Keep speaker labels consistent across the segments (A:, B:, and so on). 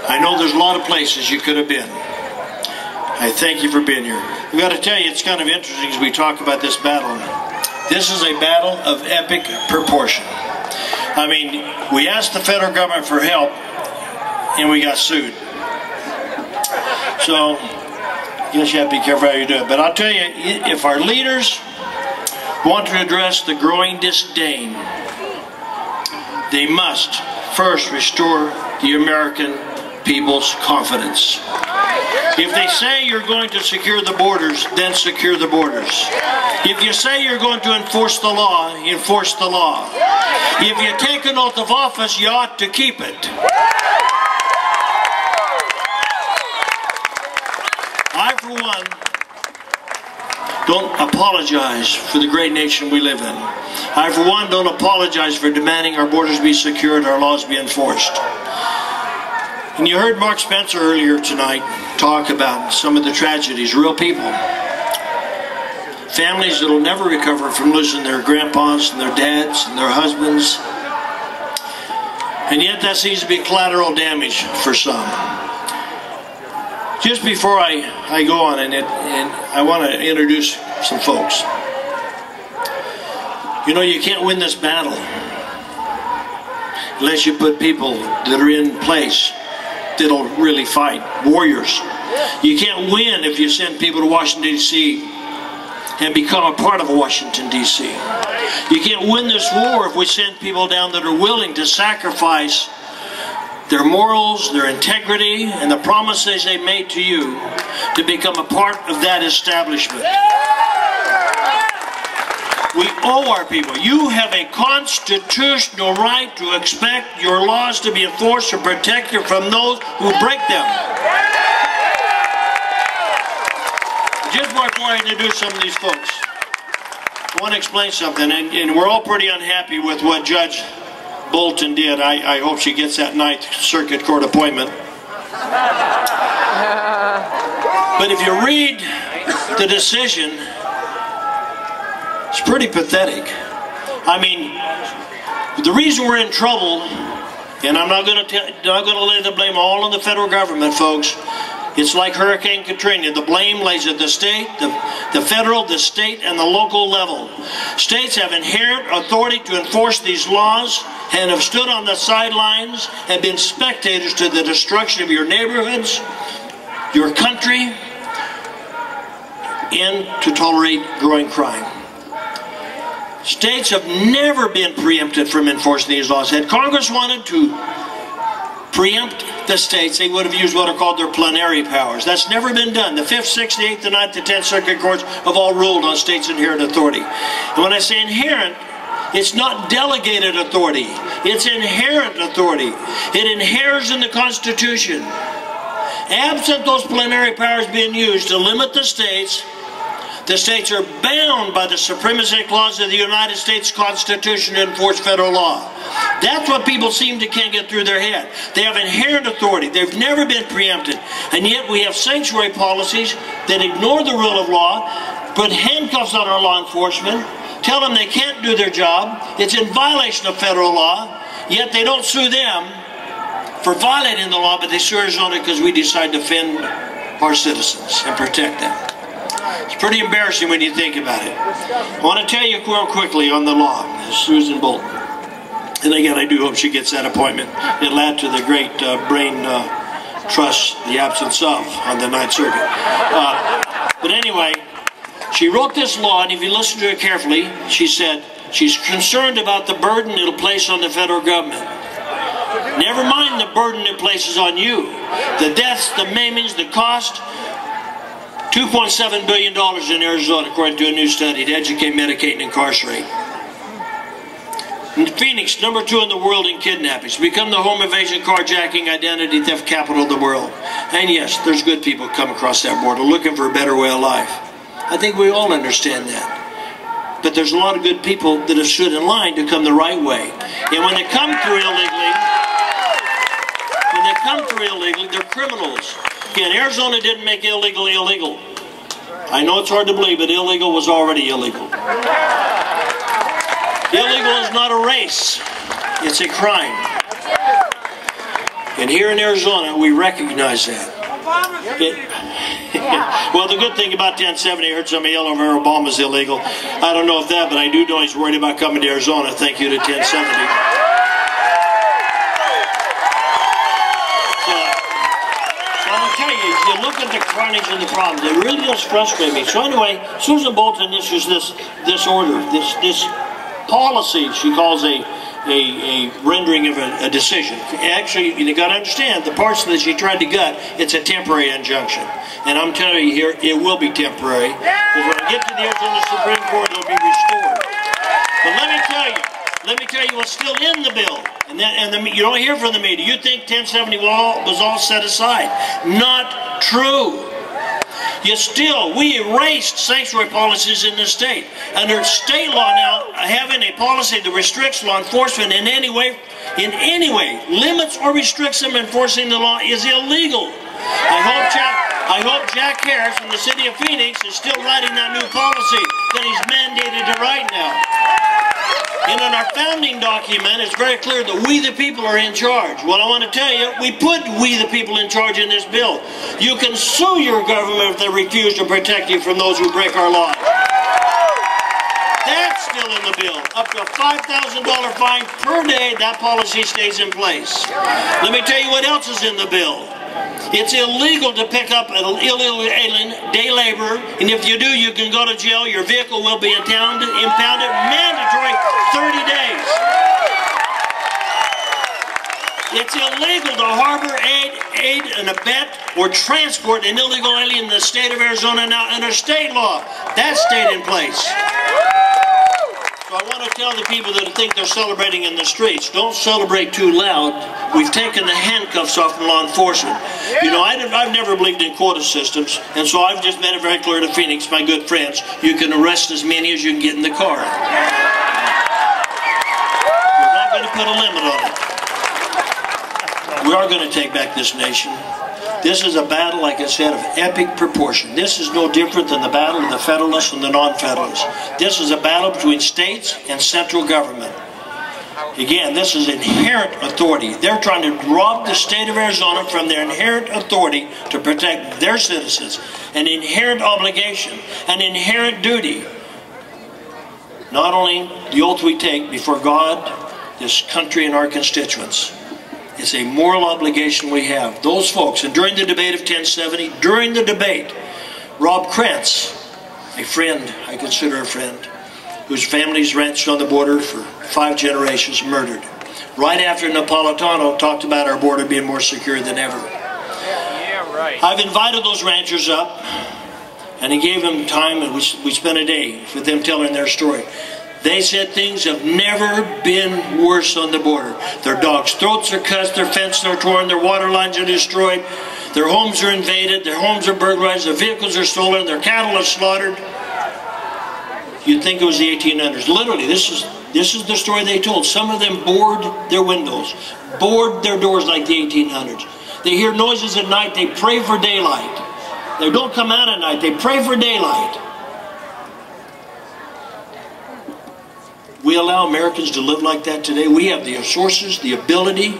A: I know there's a lot of places you could have been. I thank you for being here. I've got to tell you, it's kind of interesting as we talk about this battle. This is a battle of epic proportion. I mean, we asked the federal government for help, and we got sued. So, I guess you have to be careful how you do it. But I'll tell you, if our leaders want to address the growing disdain, they must first restore the American people's confidence. If they say you're going to secure the borders, then secure the borders. If you say you're going to enforce the law, enforce the law. If you take an oath of office, you ought to keep it. I, for one, don't apologize for the great nation we live in. I, for one, don't apologize for demanding our borders be secured, our laws be enforced. And you heard Mark Spencer earlier tonight talk about some of the tragedies, real people. Families that will never recover from losing their grandpas and their dads and their husbands. And yet that seems to be collateral damage for some. Just before I go on, and I want to introduce some folks. You know, you can't win this battle unless you put people that are in place that'll really fight, warriors. You can't win if you send people to Washington, D.C. and become a part of Washington, D.C. You can't win this war if we send people down that are willing to sacrifice their morals, their integrity, and the promises they made to you to become a part of that establishment. We owe our people. You have a constitutional right to expect your laws to be enforced and protected from those who break them. Just before I introduce some of these folks, I want to explain something, and we're all pretty unhappy with what Judge Bolton did. I hope she gets that Ninth Circuit Court appointment. But if you read the decision, it's pretty pathetic. I mean, the reason we're in trouble, and I'm not going to lay the blame all on the federal government, folks. It's like Hurricane Katrina. The blame lays at the state, the federal, the state, and the local level. States have inherent authority to enforce these laws and have stood on the sidelines and been spectators to the destruction of your neighborhoods, your country, and to tolerate growing crime. States have never been preempted from enforcing these laws. Had Congress wanted to preempt the states, they would have used what are called their plenary powers. That's never been done. The 5th, 6th, the 8th, the 9th, the 10th Circuit Courts have all ruled on states' inherent authority. And when I say inherent, it's not delegated authority. It's inherent authority. It inheres in the Constitution. Absent those plenary powers being used to limit the states are bound by the Supremacy Clause of the United States Constitution to enforce federal law. That's what people can't get through their head. They have inherent authority. They've never been preempted. And yet we have sanctuary policies that ignore the rule of law, put handcuffs on our law enforcement, tell them they can't do their job. It's in violation of federal law, yet they don't sue them for violating the law, but they sue Arizona because we decide to defend our citizens and protect them. It's pretty embarrassing when you think about it. I want to tell you real quickly on the law, Susan Bolton. And again, I do hope she gets that appointment. It'll add to the great brain trust, the absence of, on the Ninth Circuit. But anyway, she wrote this law, and if you listen to it carefully, she said she's concerned about the burden it'll place on the federal government. Never mind the burden it places on you. The deaths, the maimings, the cost. $2.7 billion in Arizona, according to a new study, to educate, medicate, and incarcerate. In Phoenix, #2 in the world in kidnappings, become the home invasion, carjacking, identity theft capital of the world. And yes, there's good people come across that border looking for a better way of life. I think we all understand that. But there's a lot of good people that have stood in line to come the right way. And when they come through illegally, they're criminals. Again, Arizona didn't make illegal illegal. I know it's hard to believe, but illegal was already illegal. Illegal is not a race. It's a crime. And here in Arizona, we recognize that. Well, the good thing about 1070, I heard somebody yell over Obama's illegal. I don't know if that, but I do know he's worried about coming to Arizona. Thank you to 1070. I'll tell you, you look at the carnage and the problems, it really does frustrate me. So anyway, Susan Bolton issues this order, this policy she calls a rendering of a decision. Actually, you got to understand, the parts that she tried to gut, it's a temporary injunction. And I'm telling you here, it will be temporary. Because when I get to the Arizona Supreme Court, it'll be restored. But let me tell you what's still in the bill. You don't hear from the media. You think 1070 was all set aside. Not true. We erased sanctuary policies in this state. Under state law now, having a policy that restricts law enforcement in any way, limits or restricts them enforcing the law is illegal. I hope Jack Harris from the city of Phoenix is still writing that new policy that he's mandated to write now. And in our founding document, it's very clear that we the people are in charge. Well, I want to tell you, we put we the people in charge in this bill. You can sue your government if they refuse to protect you from those who break our laws. That's still in the bill. Up to a $5,000 fine per day, that policy stays in place. Let me tell you what else is in the bill. It's illegal to pick up an illegal alien, day laborer, and if you do, you can go to jail. Your vehicle will be impounded, mandatory 30 days. It's illegal to harbor, aid, and abet, or transport an illegal alien in the state of Arizona now under state law. That stayed in place. So I want to tell the people that think they're celebrating in the streets, don't celebrate too loud. We've taken the handcuffs off from law enforcement. You know, I've never believed in quota systems, and so I've just made it very clear to Phoenix, my good friends, you can arrest as many as you can get in the car. We're not going to put a limit on it. We are going to take back this nation. This is a battle, like I said, of epic proportion. This is no different than the battle of the Federalists and the non-Federalists. This is a battle between states and central government. Again, this is inherent authority. They're trying to rob the state of Arizona from their inherent authority to protect their citizens. An inherent obligation, an inherent duty. Not only the oath we take before God, this country, and our constituents. It's a moral obligation we have. Those folks, and during the debate of 1070, during the debate, Rob Krentz, a friend, I consider a friend, whose family's ranched on the border for 5 generations, murdered. Right after Napolitano talked about our border being more secure than ever. Yeah, right. I've invited those ranchers up, and he gave them time, and we spent a day with them telling their story. They said things have never been worse on the border. Their dogs' throats are cut, their fences are torn, their water lines are destroyed, their homes are invaded, their homes are burglarized, their vehicles are stolen, their cattle are slaughtered. You'd think it was the 1800s. Literally, this is the story they told. Some of them board their windows, board their doors like the 1800s. They hear noises at night, they pray for daylight. They don't come out at night, they pray for daylight. We allow Americans to live like that today. We have the sources, the ability,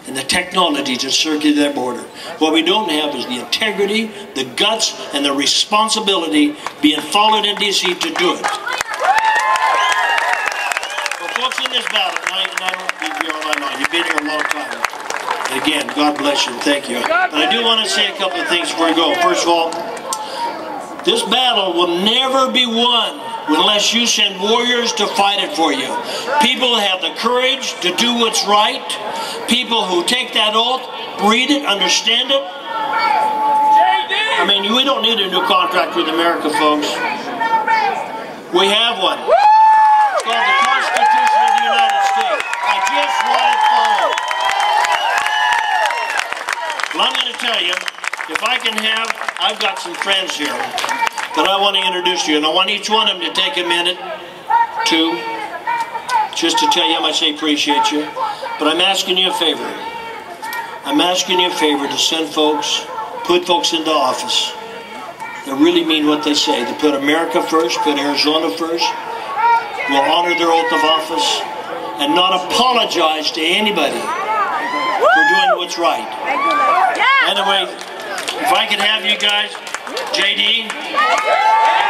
A: and the technology to circulate that border. What we don't have is the integrity, the guts, and the responsibility being followed in D.C. to do it. Well, folks, in this battle, and I don't think you're all I know. You've been here a long time. And again, God bless you and thank you. But I do want to say a couple of things before we go. First of all, this battle will never be won unless you send warriors to fight it for you. People who have the courage to do what's right. People who take that oath, read it, understand it. I mean, we don't need a new contract with America, folks. We have one. It's called the Constitution of the United States. I just want it followed. Well, I'm going to tell you, if I can have, I've got some friends here that I want to introduce to you, and I want each one of them to take a minute, two, just to tell you how much they appreciate you. But I'm asking you a favor. I'm asking you a favor to send folks, put folks into office that really mean what they say. They put America first, put Arizona first, will honor their oath of office, and not apologize to anybody for doing what's right. Anyway, if I could have you guys, JD.